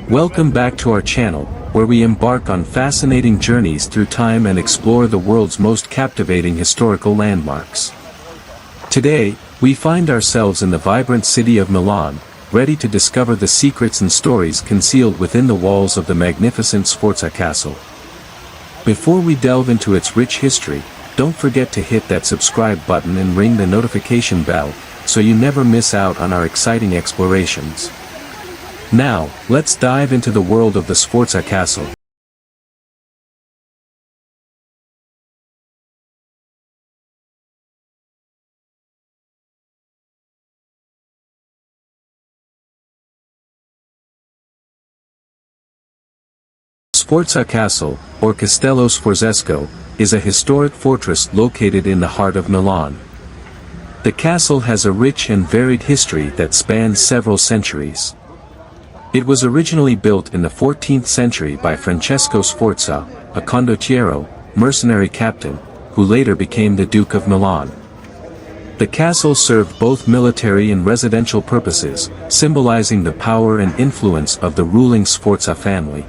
Welcome back to our channel, where we embark on fascinating journeys through time and explore the world's most captivating historical landmarks. Today, we find ourselves in the vibrant city of Milan, ready to discover the secrets and stories concealed within the walls of the magnificent Sforza Castle. Before we delve into its rich history, don't forget to hit that subscribe button and ring the notification bell, so you never miss out on our exciting explorations. Now, let's dive into the world of the Sforza Castle. Sforza Castle, or Castello Sforzesco, is a historic fortress located in the heart of Milan. The castle has a rich and varied history that spans several centuries. It was originally built in the 14th century by Francesco Sforza, a condottiero, mercenary captain, who later became the Duke of Milan. The castle served both military and residential purposes, symbolizing the power and influence of the ruling Sforza family.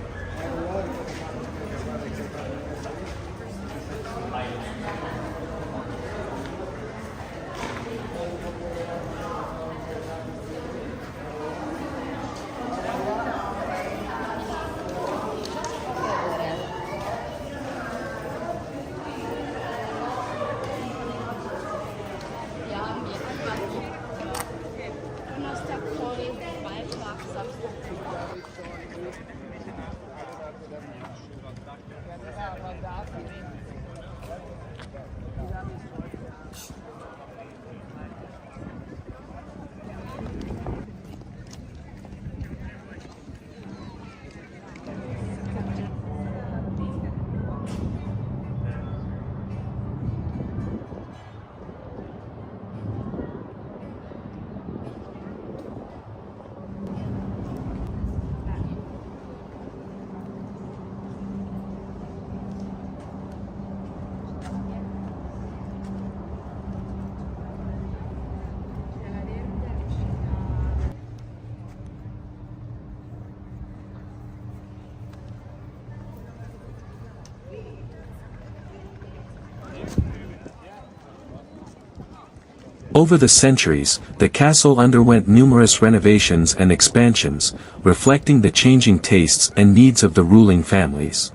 Over the centuries, the castle underwent numerous renovations and expansions, reflecting the changing tastes and needs of the ruling families.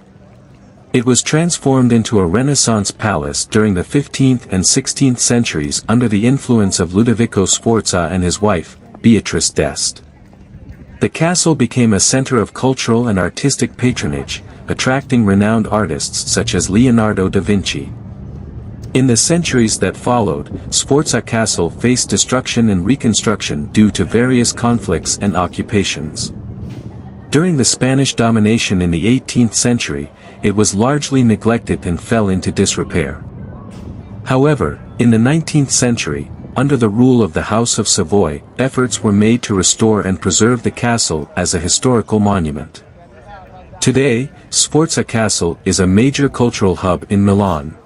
It was transformed into a Renaissance palace during the 15th and 16th centuries under the influence of Ludovico Sforza and his wife, Beatrice d'Este. The castle became a center of cultural and artistic patronage, attracting renowned artists such as Leonardo da Vinci. In the centuries that followed, Sforza Castle faced destruction and reconstruction due to various conflicts and occupations. During the Spanish domination in the 18th century, it was largely neglected and fell into disrepair. However, in the 19th century, under the rule of the House of Savoy, efforts were made to restore and preserve the castle as a historical monument. Today, Sforza Castle is a major cultural hub in Milan.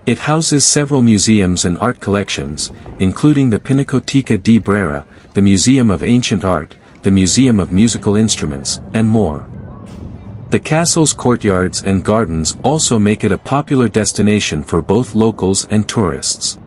It houses several museums and art collections, including the Pinacoteca di Brera, the Museum of Ancient Art, the Museum of Musical Instruments, and more. The castle's courtyards and gardens also make it a popular destination for both locals and tourists.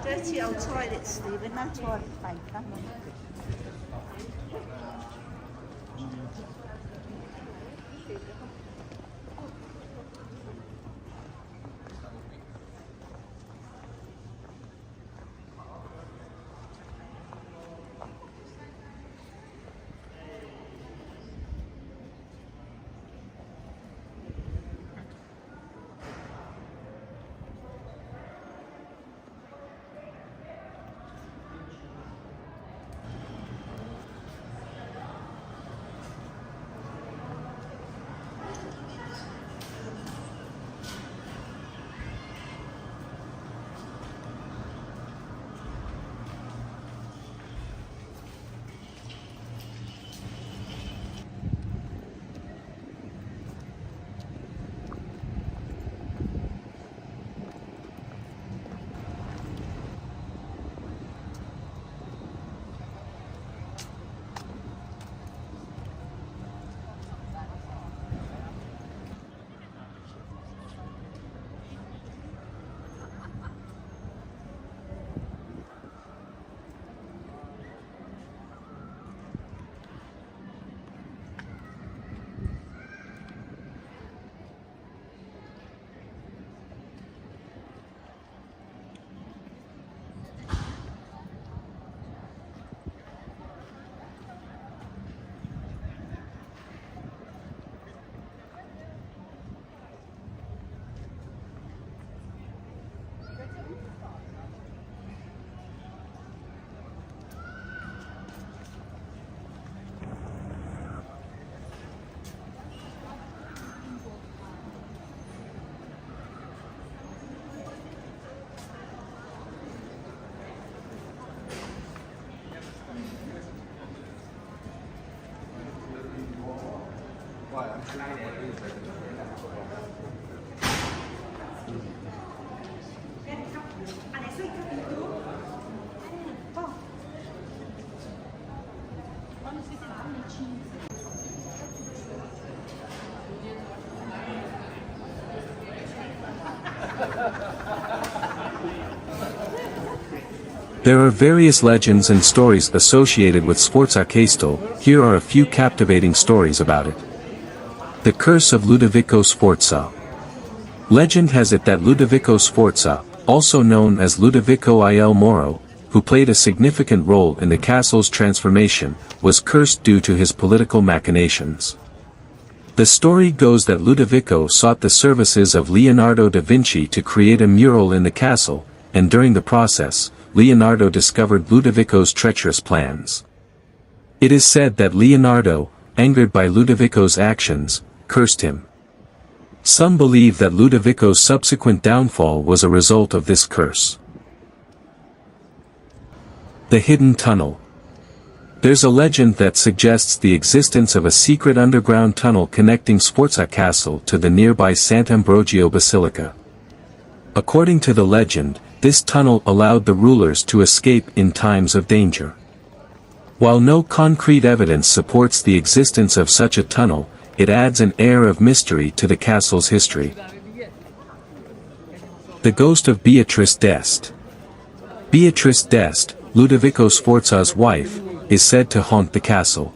Dirty old toilets, Stephen, no toilet paper. There are various legends and stories associated with Sforza Castle. Here are a few captivating stories about it. The Curse of Ludovico Sforza. Legend has it that Ludovico Sforza, also known as Ludovico il Moro, who played a significant role in the castle's transformation, was cursed due to his political machinations. The story goes that Ludovico sought the services of Leonardo da Vinci to create a mural in the castle, and during the process, Leonardo discovered Ludovico's treacherous plans. It is said that Leonardo, angered by Ludovico's actions, cursed him. Some believe that Ludovico's subsequent downfall was a result of this curse. The Hidden Tunnel. There's a legend that suggests the existence of a secret underground tunnel connecting Sforza Castle to the nearby Sant'Ambrogio Basilica. According to the legend, this tunnel allowed the rulers to escape in times of danger. While no concrete evidence supports the existence of such a tunnel, it adds an air of mystery to the castle's history. The Ghost of Beatrice d'Este. Beatrice d'Este, Ludovico Sforza's wife, is said to haunt the castle.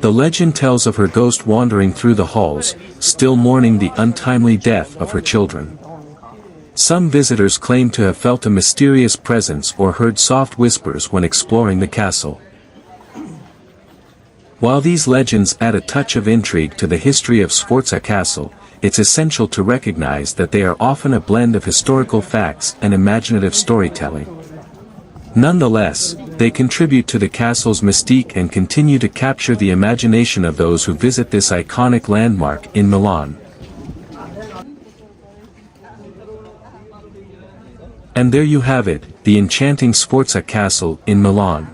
The legend tells of her ghost wandering through the halls, still mourning the untimely death of her children. Some visitors claim to have felt a mysterious presence or heard soft whispers when exploring the castle. While these legends add a touch of intrigue to the history of Sforza Castle, it's essential to recognize that they are often a blend of historical facts and imaginative storytelling. Nonetheless, they contribute to the castle's mystique and continue to capture the imagination of those who visit this iconic landmark in Milan. And there you have it, the enchanting Sforza Castle in Milan.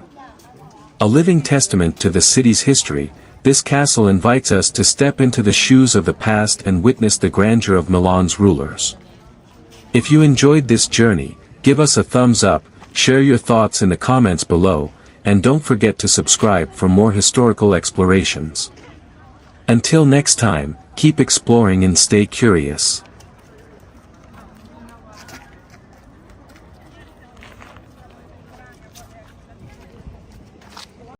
A living testament to the city's history, this castle invites us to step into the shoes of the past and witness the grandeur of Milan's rulers. If you enjoyed this journey, give us a thumbs up, share your thoughts in the comments below, and don't forget to subscribe for more historical explorations. Until next time, keep exploring and stay curious.